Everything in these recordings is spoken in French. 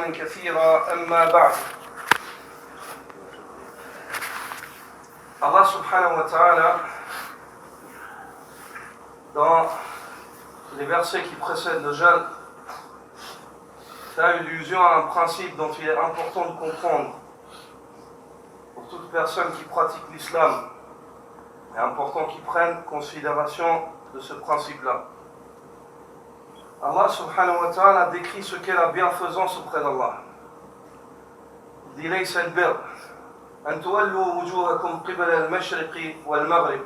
كثيرا أما بعد. Allah subhanahu wa ta'ala, dans les versets qui précèdent le jeûne, fait allusion à un principe dont il est important de comprendre pour toute personne qui pratique l'islam. Il est important qu'ils prennent considération de ce principe-là. Allah subhanahu wa ta'ala décrit ce qu'est la bienfaisance auprès d'Allah. Il dit ليس البر أن تولوا وجوهكم قبل المشرق والمغرب.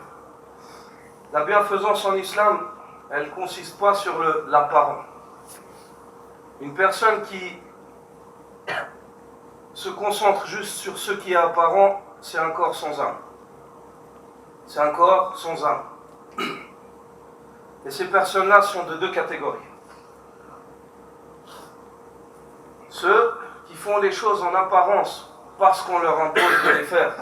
La bienfaisance en islam, elle ne consiste pas sur l'apparent. Une personne qui se concentre juste sur ce qui est apparent, c'est un corps sans âme. C'est un corps sans âme. Et ces personnes-là sont de deux catégories. Ceux qui font les choses en apparence parce qu'on leur impose de les faire.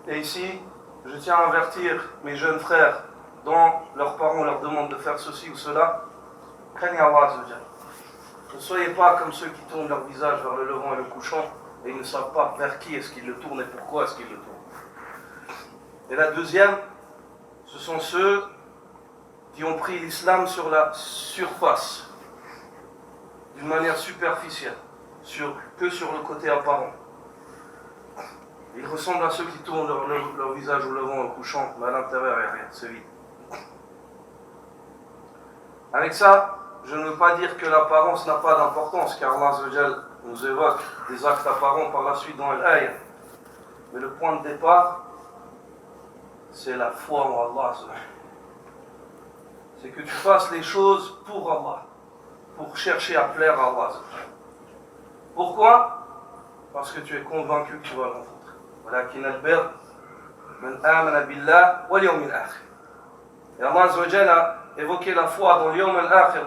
Et ici, je tiens à avertir mes jeunes frères dont leurs parents leur demandent de faire ceci ou cela. Craignez Allah Azza wa Jalla. Ne soyez pas comme ceux qui tournent leur visage vers le levant et le couchant et ils ne savent pas vers qui est-ce qu'ils le tournent et pourquoi est-ce qu'ils le tournent. Et la deuxième, ce sont ceux qui ont pris l'islam sur la surface, d'une manière superficielle, que sur le côté apparent. Ils ressemblent à ceux qui tournent leur visage au levant et au couchant, mais à l'intérieur il n'y a rien, c'est vide. Avec ça, je ne veux pas dire que l'apparence n'a pas d'importance, car Allah Azza wa Jalla nous évoque des actes apparents par la suite dans l'ayah. Mais le point de départ, c'est la foi en Allah. C'est que tu fasses les choses pour Allah, pour chercher à plaire à Allah. Pourquoi? Parce que tu es convaincu que tu vas le rencontrer. ولكن البر من آمن بالله واليوم الآخر. Et Allah Azza wa Jalla a évoqué la foi dans l'Yawm al-Akhir,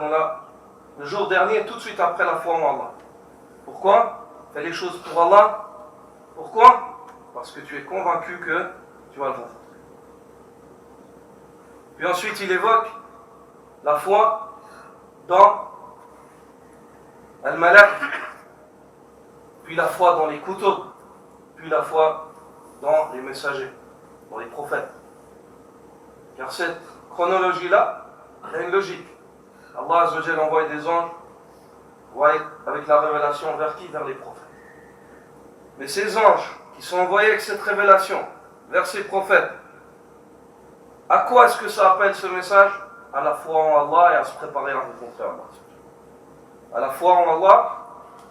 le jour dernier, tout de suite après la foi en Allah. Pourquoi? Fais les choses pour Allah. Pourquoi? Parce que tu es convaincu que tu vas le rencontrer. Puis ensuite, il évoque la foi dans Al-Malak, puis la foi dans les kutub, puis la foi dans les messagers, dans les prophètes. Car cette chronologie-là, elle a une logique. Allah Azza wa Jalla envoie des anges avec la révélation vers qui? Vers les prophètes. Mais ces anges qui sont envoyés avec cette révélation vers ces prophètes, à quoi est-ce que ça appelle ce message? À la foi en Allah et à se préparer à rencontrer Allah. À la foi en Allah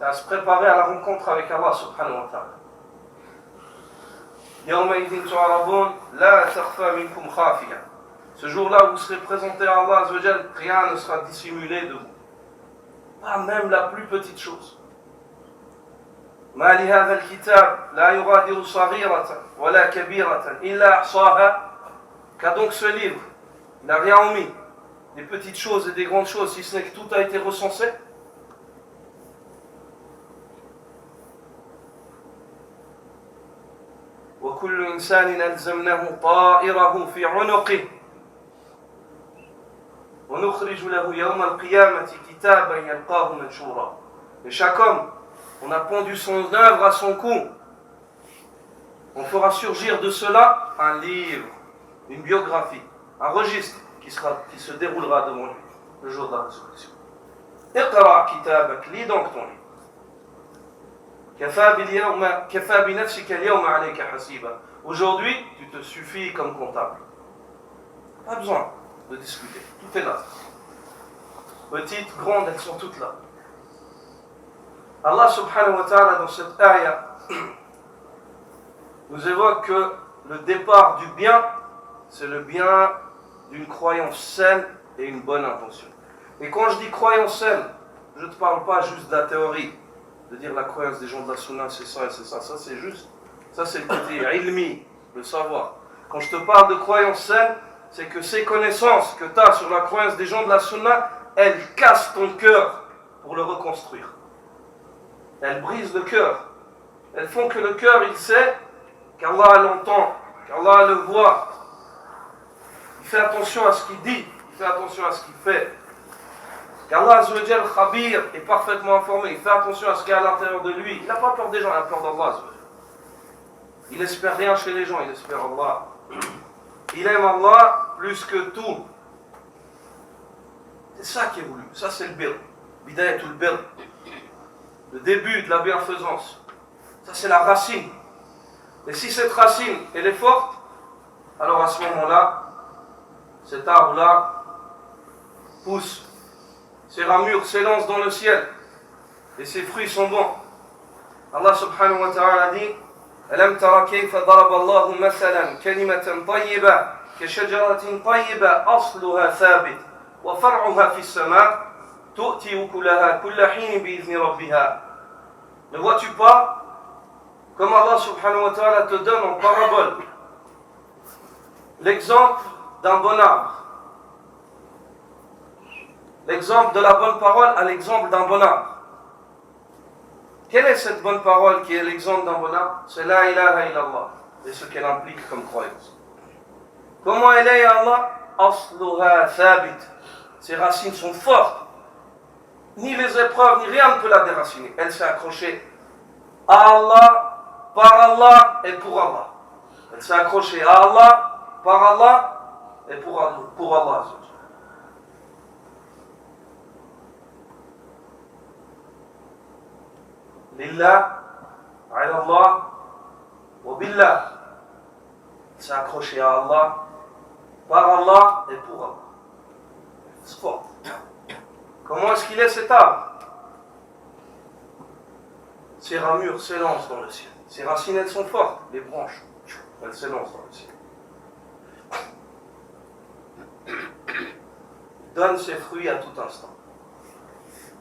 et à se préparer à la rencontre avec Allah subhanahu wa ta'ala. يومئذ تعرضون لا تخفى منكم خافية. Ce jour-là où vous serez présenté à Allah Azza wa Jalla, rien ne sera dissimulé de vous. Pas même la plus petite chose. ما لهذا الكتاب لا يغادر صغيرة ولا كبيرة إلا أحصاها. Qu'a donc ce livre? Il n'a rien omis. Des petites choses et des grandes choses, si ce n'est que tout a été recensé. وكل إنسان ألزمناه طائره في عنقه ونخرج له يوم القيامة كتابا يلقاه منشورا. Et chaque homme, on a pendu son œuvre à son cou. On fera surgir de cela un livre, une biographie, un registre qui se déroulera devant lui le jour de la résurrection. اقرأ كتابك, lis donc ton livre. كفى بنفسك اليوم عليك حسيبا. Aujourd'hui, tu te suffis comme comptable. Pas besoin de discuter, tout est là. Petites, grandes, elles sont toutes là. Allah subhanahu wa ta'ala dans cette ayah nous évoque que le départ du bien, c'est le bien d'une croyance saine et une bonne intention. Et quand je dis croyance saine, je ne te parle pas juste de la théorie, de dire la croyance des gens de la sunna, c'est ça et c'est ça. Ça c'est juste, ça c'est le côté ilmi, le savoir. Quand je te parle de croyance saine, c'est que ces connaissances que tu as sur la croyance des gens de la sunna, elles cassent ton cœur pour le reconstruire. Elles brisent le cœur. Elles font que le cœur, il sait qu'Allah l'entend, qu'Allah le voit. Il fait attention à ce qu'il dit, il fait attention à ce qu'il fait. qu'Allah Azza wa Jal, Khabir, est parfaitement informé, il fait attention à ce qu'il y a à l'intérieur de lui. Il n'a pas peur des gens, il a peur d'Allah Azza wa Jal. Il n'espère rien chez les gens, il espère Allah. Il aime Allah plus que tout. C'est ça qui est voulu, ça c'est le bir. Bidayatul bir. Le début de la bienfaisance. Ça c'est la racine. Et si cette racine, elle est forte, alors à ce moment-là, cet arbre-là pousse, ses ramures s'élancent dans le ciel, et ses fruits sont bons. Allah subhanahu wa ta'ala dit, ألم تر كيف ضرب الله مثلا كلمة طيبة كشجرة طيبة أصلها ثابت وفرعها في السماء تؤتي أكلها كل حين بإذن ربها. Ne vois-tu pas comme Allah subhanahu wa ta'ala te donne en parabole l'exemple d'un bon arbre, l'exemple de la bonne parole à l'exemple d'un bon arbre. Quelle est cette bonne parole qui est l'exemple d'un bon arbre? C'est la ilaha illallah et ce qu'elle implique comme croyance. Comment elle est, Allah? Asluha thabit. Ses racines sont fortes. Ni les épreuves, ni rien ne peut la déraciner. Elle s'est accrochée à Allah, par Allah et pour Allah. Elle s'est accrochée à Allah, par Allah et pour Allah. Lillah, ala Allah, wa billah. Elle s'est accrochée à Allah, par Allah et pour Allah. C'est fort. Comment est-ce qu'il est cet arbre? Ses ramures s'élancent dans le ciel. Ses racines, elles sont fortes. Les branches, elles s'élancent dans le ciel. Donne ses fruits à tout instant.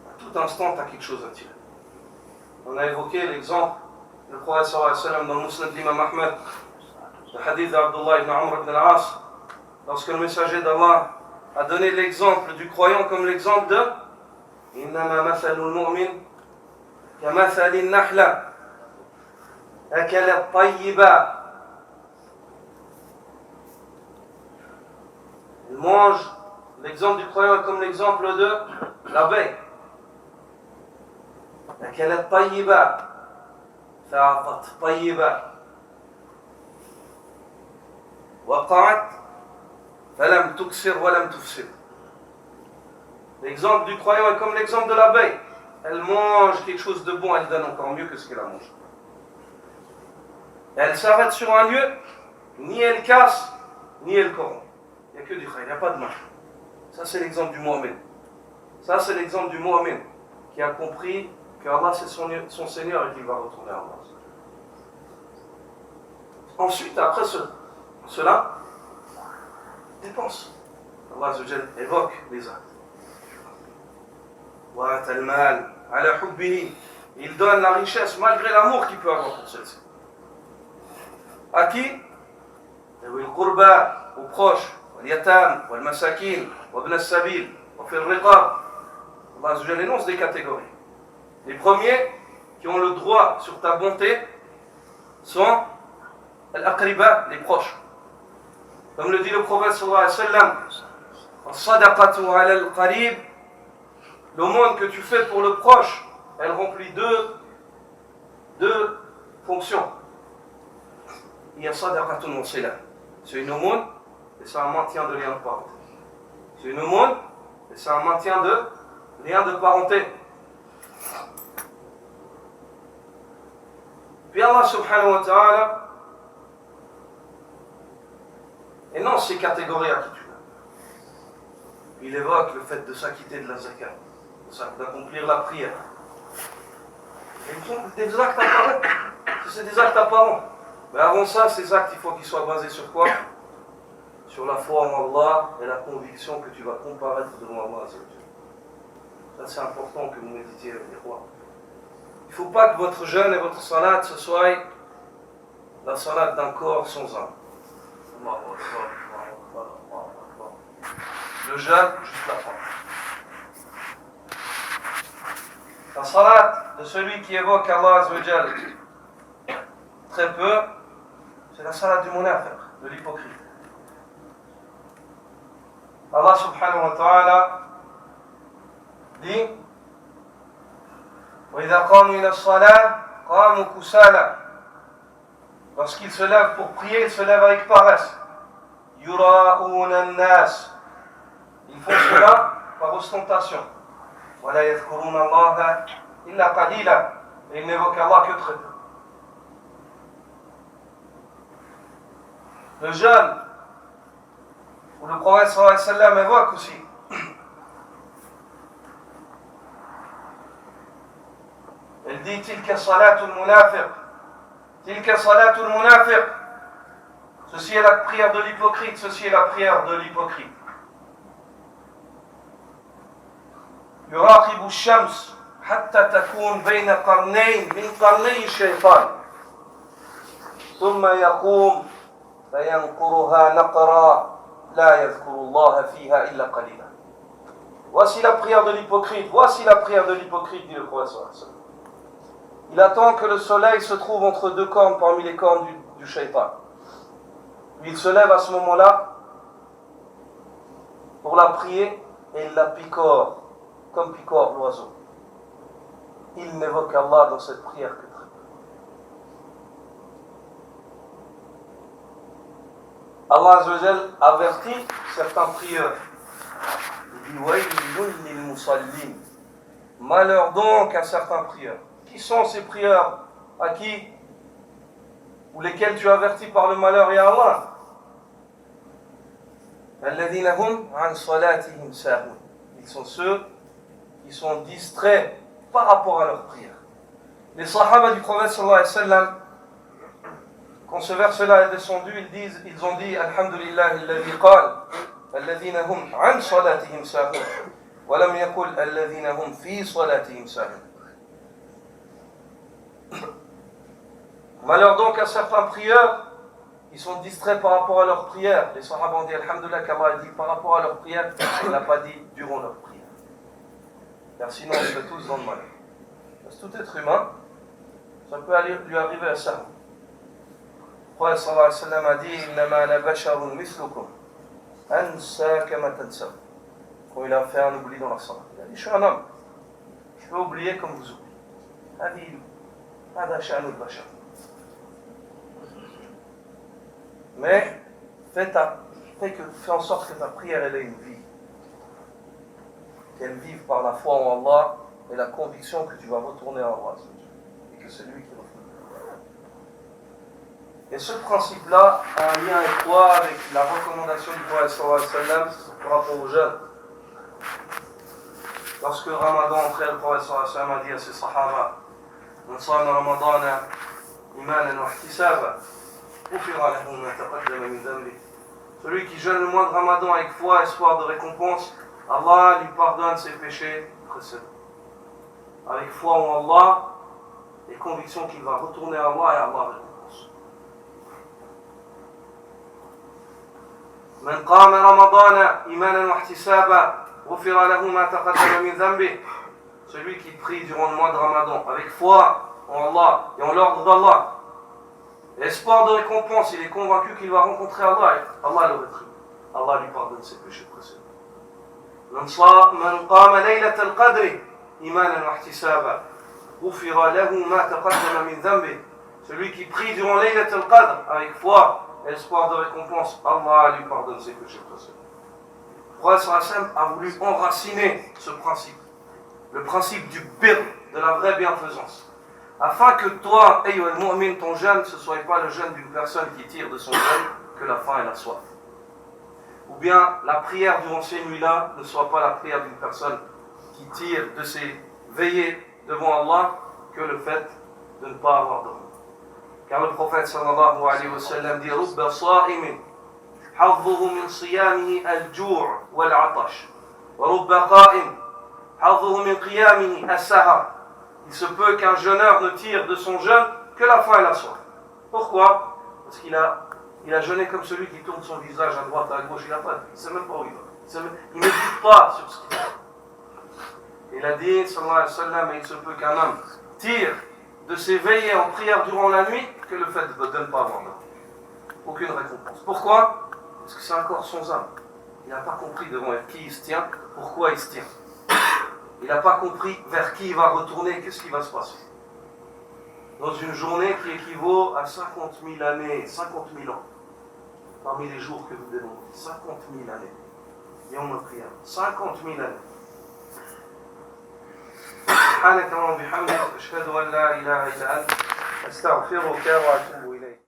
À tout instant, tu as quelque chose à tirer. On a évoqué l'exemple du prophète sallallahu alayhi wa sallam dans le Musnad d'Imam Ahmed, le hadith d'Abdullah ibn Amr ibn al-As, lorsque le messager d'Allah a donné l'exemple du croyant comme l'exemple de Innama mathalul mu'min kamathalin nahla akalat tayyiba. Il mange, l'exemple du croyant est comme l'exemple de l'abeille. أكلت طيبة فأعطت طيبة وقعت فلم تكسر ولم تفسد. L'exemple du croyant est comme l'exemple de l'abeille. Elle mange quelque chose de bon, elle donne encore mieux que ce qu'elle a mangé. Elle s'arrête sur un lieu, ni elle casse, ni elle corrompt. Il n'y a que du khayr, il n'y a pas de mal. Ça c'est l'exemple du mu'min. Ça c'est l'exemple du mu'min qui a compris que Allah c'est son Seigneur et qu'il va retourner à Allah. Ensuite, après cela, dépense. Allah Azza wa Jal évoque les actes. وَآتَ الْمَالَ عَلَى حُبِّهِ. Il donne la richesse malgré l'amour qu'il peut avoir pour celle-ci. À qui? Aux proches, واليتام والمساكين وابن السبيل وفي الرقاب. Allah Azza wa Jal énonce des catégories. Les premiers qui ont le droit sur ta bonté sont al-aqriba, les proches. Comme le dit le prophète sallallahu alayhi wa sallam, as-sadaqatu ala al-qarib, l'aumône que tu fais pour le proche, elle remplit deux fonctions. Il y a sadaqatun wa sila. C'est une aumône et c'est un maintien de lien de parenté. C'est une aumône et c'est un maintien de lien de parenté. Puis Allah subhanahu wa ta'ala énonce ces catégories à qui tu veux. Il évoque le fait de s'acquitter de la zakat, d'accomplir la prière. Et ils font des actes apparents. C'est des actes apparents. Mais avant ça, ces actes, il faut qu'ils soient basés sur quoi? Sur la foi en Allah et la conviction que tu vas comparaître devant Allah. Ça, c'est important que vous méditiez avec les rois. Il ne faut pas que votre jeûne et votre salat ce soit la salat d'un corps sans âme. Le jeûne, juste la fin. La salat de celui qui évoque Allah Azza wa Jal très peu, c'est la salat du munafiq, de l'hypocrite. Allah subhanahu wa ta'ala dit وَإِذَا قَامُوا إِلَى الصَّلَاةِ قَامُوا كُسَالَى. Lorsqu'ils se lèvent pour prier, ils se lèvent avec paresse. يُرَاءُونَ النَّاسِ. Ils font cela par ostentation. وَلَا يَذْكُرُونَ اللَّهَ إِلَّا قَلِيلًا. Et ils n'évoquent Allah que très peu. Le jeûne, où le prophète sallallahu alayhi wa sallam évoque aussi il dit tilka salatul munafiq, tilka salatul munafiq, ceci est la prière de l'hypocrite, ceci est la prière de l'hypocrite. يراقب الشمس حتى تكون بين قرنين من قرني الشيطان ثم يقوم فينقرها نقرا لا يذكر الله فيها إلا قليلا. Voici la prière de l'hypocrite, voici la prière de l'hypocrite, dit le prophète. Il attend que le soleil se trouve entre deux cornes parmi les cornes du shaitan. Il se lève à ce moment-là pour la prier et il la picore comme picore l'oiseau. Il n'évoque Allah dans cette prière que très peu. Allah Azza wa Jal avertit certains prieurs. Il dit Waylun lil musallin. Malheur donc à certains prieurs. Qui sont ces prieurs à qui ou lesquels tu avertis par le malheur, ya Allah? Alladhina hum an salatihim sahun. Ils sont ceux qui sont distraits par rapport à leur prière. Les sahaba du prophète sallallahu alayhi wa sallam, quand ce verset-là est descendu, ils ont dit Alhamdulillah alladhi qala alladhina hum an salatihim sahun wa lam yaqul alladhina hum fi salatihim sahun. Malheur donc à certains prieurs, ils sont distraits par rapport à leur prière. Les sahaba ont dit Alhamdulillah qu'Allah a dit par rapport à leur prière, il n'a pas dit durant leur prière. Car sinon on serait tous dans le malheur. Parce que tout être humain, ça peut lui arriver à ça. Le prophète sallallahu alayhi wa sallam a dit Innama ana basharun mislukum ansa kama tansaw. Quand il a fait un oubli dans la salat, il a dit je suis un homme, je peux oublier comme vous oubliez. Hada sha'nul bashar. Mais fais en sorte que ta prière elle ait une vie. Qu'elle vive par la foi en Allah et la conviction que tu vas retourner à Allah. Et que c'est lui qui retourne. Et ce principe-là a un lien étroit avec la recommandation du prophète sallallahu alayhi wa sallam par rapport aux jeunes. Lorsque Ramadan entrait, le prophète sallallahu alayhi wa sallam a dit à ses sahaba Man sama Ramadana imanan wa ihtisaba ghufira lahu ma taqaddama min dhanbi. Celui qui jeûne le mois de Ramadan avec foi, espoir de récompense, Allah lui pardonne ses péchés précédents. Avec foi en Allah et conviction qu'il va retourner à Allah et Allah récompense. Man qama Ramadana imanan wa ihtisaba ghufira lahu ma taqaddama min dhanbi. Celui qui prie durant le mois de Ramadan avec foi en Allah et en l'ordre d'Allah, espoir de récompense, il est convaincu qu'il va rencontrer Allah et Allah le rétribue. Allah lui pardonne ses péchés précédents. Man qama laylat al-qadri imanan wa ihtisaba ghufira lahu ma taqaddama min dhanbi. Celui qui prie durant laylat al-qadr avec foi et espoir de récompense, Allah lui pardonne ses péchés précédents. Le prophète sallallahu alayhi wa sallam a voulu enraciner ce principe. Le principe du birr, de la vraie bienfaisance. Afin que toi, ayyuhal mu'min, ton jeûne, ne soit pas le jeûne d'une personne qui tire de son jeûne que la faim et la soif. Ou bien la prière durant ces nuits-là ne soit pas la prière d'une personne qui tire de ses veillées devant Allah que le fait de ne pas avoir dormi. Car le prophète sallallahu alayhi wa sallam dit Rubba sa'imin hadduhu min siyamihi al-ju' wal-'atash wa rubba qa'im il se peut qu'un jeûneur ne tire de son jeûne que la faim et la soif. Pourquoi? Parce qu'il a jeûné comme celui qui tourne son visage à droite, à gauche, il ne sait même pas où il va. Il ne médite pas sur ce qu'il fait. Il a dit, sallallahu alayhi wa sallam, il se peut qu'un homme tire de ses veillées en prière durant la nuit que le fait de ne pas avoir dormi. Aucune récompense. Pourquoi? Parce que c'est un corps sans âme. Il n'a pas compris devant qui il se tient, pourquoi il se tient. Il n'a pas compris vers qui il va retourner, qu'est-ce qui va se passer. Dans une journée qui équivaut à 50 000 années, 50 000 ans, parmi les jours que vous dénombrez, 50 000 années. يوم القيامة 50 000 années. سبحانك اللهم وبحمدك أشهد أن لا إله إلا أنت أستغفرك وأتوب إليك.